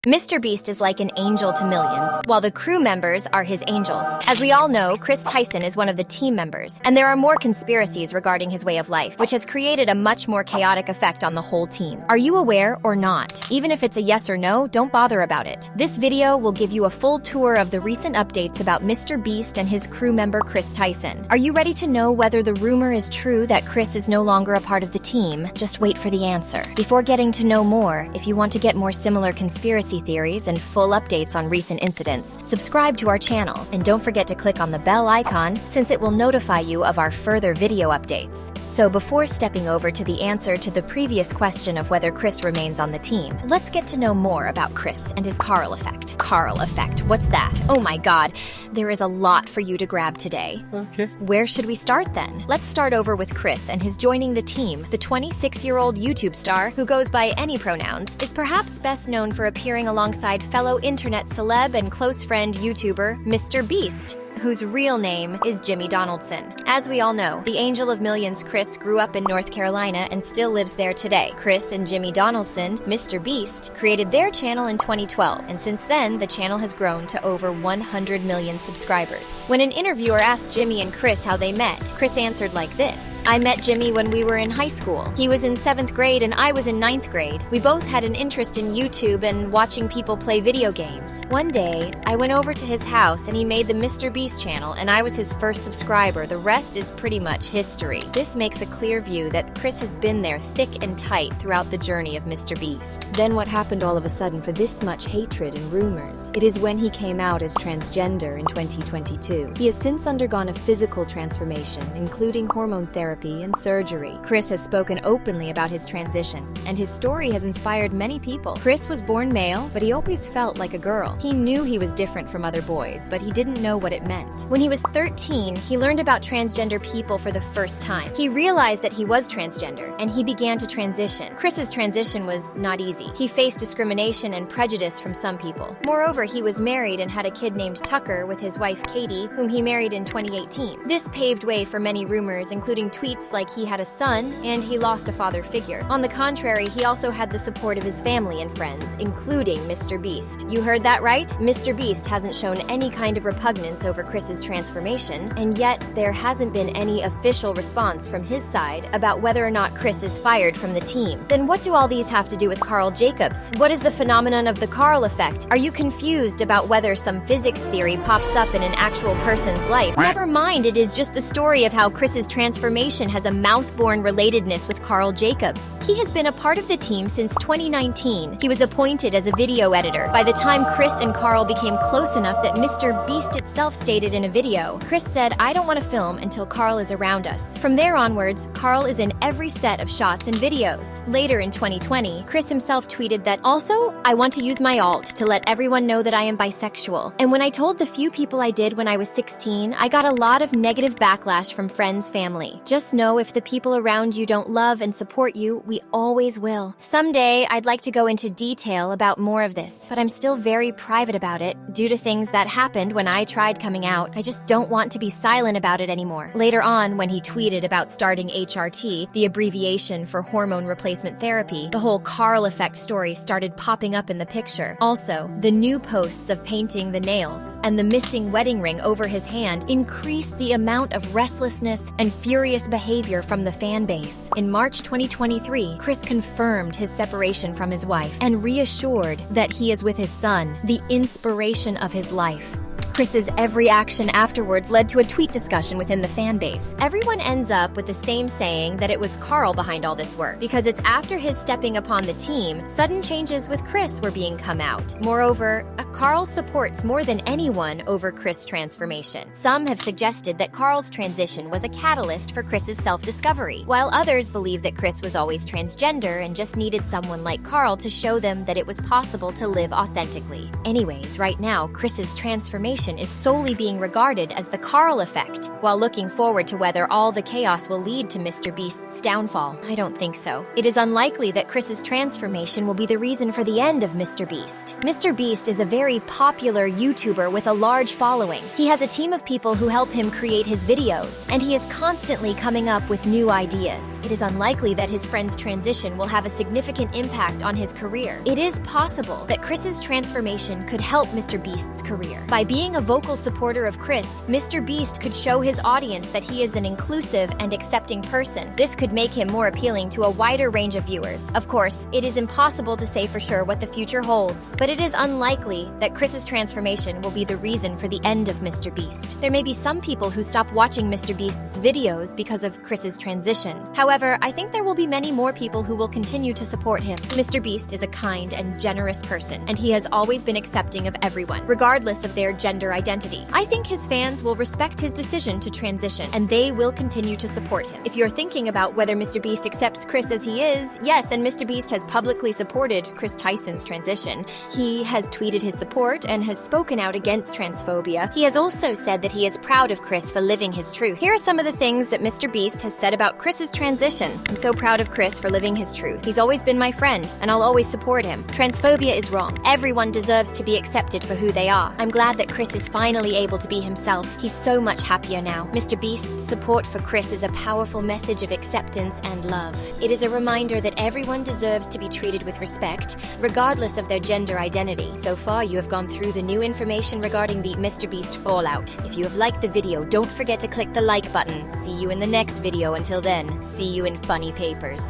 Mr. Beast is like an angel to millions, while the crew members are his angels. As we all know, Chris Tyson is one of the team members, and there are more conspiracies regarding his way of life, which has created a much more chaotic effect on the whole team. Are you aware or not? Even if it's a yes or no, don't bother about it. This video will give you a full tour of the recent updates about Mr. Beast and his crew member Chris Tyson. Are you ready to know whether the rumor is true that Chris is no longer a part of the team? Just wait for the answer. Before getting to know more, if you want to get more similar conspiracy theories and full updates on recent incidents, subscribe to our channel, and don't forget to click on the bell icon since it will notify you of our further video updates. So before stepping over to the answer to the previous question of whether Chris remains on the team, let's get to know more about Chris and his Carl effect. Carl effect, what's that? Oh my god, there is a lot for you to grab today. Okay. Where should we start then? Let's start over with Chris and his joining the team. The 26-year-old YouTube star, who goes by any pronouns, is perhaps best known for appearing alongside fellow internet celeb and close friend YouTuber Mr. Beast, whose real name is Jimmy Donaldson. As we all know, the Angel of Millions Chris grew up in North Carolina and still lives there today. Chris and Jimmy Donaldson, Mr. Beast, created their channel in 2012, and since then, the channel has grown to over 100 million subscribers. When an interviewer asked Jimmy and Chris how they met, Chris answered like this: "I met Jimmy when we were in high school. He was in 7th grade and I was in 9th grade. We both had an interest in YouTube and watching people play video games. One day, I went over to his house and he made the Mr. Beast channel, and I was his first subscriber. The rest is pretty much history." This makes a clear view that Chris has been there thick and tight throughout the journey of Mr. Beast. Then what happened all of a sudden for this much hatred and rumors? It is when he came out as transgender in 2022. He has since undergone a physical transformation, including hormone therapy and surgery. Chris has spoken openly about his transition, and his story has inspired many people. Chris was born male, but he always felt like a girl. He knew he was different from other boys, but he didn't know what it meant. When he was 13, he learned about transgender people for the first time. He realized that he was transgender, and he began to transition. Chris's transition was not easy. He faced discrimination and prejudice from some people. Moreover, he was married and had a kid named Tucker with his wife Katie, whom he married in 2018. This paved way for many rumors, including tweets like he had a son and he lost a father figure. On the contrary, he also had the support of his family and friends, including Mr. Beast. You heard that right? Mr. Beast hasn't shown any kind of repugnance over Chris's transformation, and yet there hasn't been any official response from his side about whether or not Chris is fired from the team. Then what do all these have to do with Karl Jacobs? What is the phenomenon of the Karl effect? Are you confused about whether some physics theory pops up in an actual person's life? Never mind, it is just the story of how Chris's transformation has a mouth-borne relatedness with Karl Jacobs. He has been a part of the team since 2019. He was appointed as a video editor. By the time Chris and Karl became close enough that Mr. Beast itself stated in a video, Chris said, "I don't want to film until Karl is around us." From there onwards, Karl is in every set of shots and videos. Later in 2020, Chris himself tweeted that, "Also, I want to use my alt to let everyone know that I am bisexual. And when I told the few people I did when I was 16, I got a lot of negative backlash from friends, family. Just know if the people around you don't love and support you, we always will." Someday, I'd like to go into detail about more of this, but I'm still very private about it due to things that happened when I tried coming out. I just don't want to be silent about it anymore. Later on, when he tweeted about starting HRT, the abbreviation for hormone replacement therapy, the whole Karl effect story started popping up in the picture. Also, the new posts of painting the nails and the missing wedding ring over his hand increased the amount of restlessness and furious behavior from the fan base. In March 2023, Chris confirmed his separation from his wife and reassured that he is with his son, the inspiration of his life. Chris's every action afterwards led to a tweet discussion within the fan base. Everyone ends up with the same saying that it was Karl behind all this work, because it's after his stepping upon the team, sudden changes with Chris were being come out. Moreover, Karl supports more than anyone over Chris' transformation. Some have suggested that Karl's transition was a catalyst for Chris's self-discovery, while others believe that Chris was always transgender and just needed someone like Karl to show them that it was possible to live authentically. Anyways, right now, Chris's transformation is solely being regarded as the Karl effect. while looking forward to whether all the chaos will lead to Mr. Beast's downfall. I don't think so. It is unlikely that Chris's transformation will be the reason for the end of Mr. Beast. Mr. Beast is a very popular YouTuber with a large following. He has a team of people who help him create his videos, and he is constantly coming up with new ideas. It is unlikely that his friend's transition will have a significant impact on his career. It is possible that Chris's transformation could help Mr. Beast's career. By being a vocal supporter of Chris, Mr. Beast could show his audience that he is an inclusive and accepting person. This could make him more appealing to a wider range of viewers. Of course, it is impossible to say for sure what the future holds, but it is unlikely that Chris's transformation will be the reason for the end of Mr. Beast. There may be some people who stop watching Mr. Beast's videos because of Chris's transition. However, I think there will be many more people who will continue to support him. Mr. Beast is a kind and generous person, and he has always been accepting of everyone, regardless of their gender identity. I think his fans will respect his decision to transition, and they will continue to support him. If you're thinking about whether Mr. Beast accepts Chris as he is, yes, and Mr. Beast has publicly supported Chris Tyson's transition. He has tweeted his support and has spoken out against transphobia. He has also said that he is proud of Chris for living his truth. Here are some of the things that Mr. Beast has said about Chris's transition. I'm so proud of Chris for living his truth. He's always been my friend, and I'll always support him. Transphobia is wrong. Everyone deserves to be accepted for who they are. I'm glad that Chris is finally able to be himself. He's so much happier now. Mr. Beast's support for Chris is a powerful message of acceptance and love. It is a reminder that everyone deserves to be treated with respect, regardless of their gender identity. So far, you have gone through the new information regarding the Mr. Beast fallout. If you have liked the video, don't forget to click the like button. See you in the next video. Until then, see you in funny papers.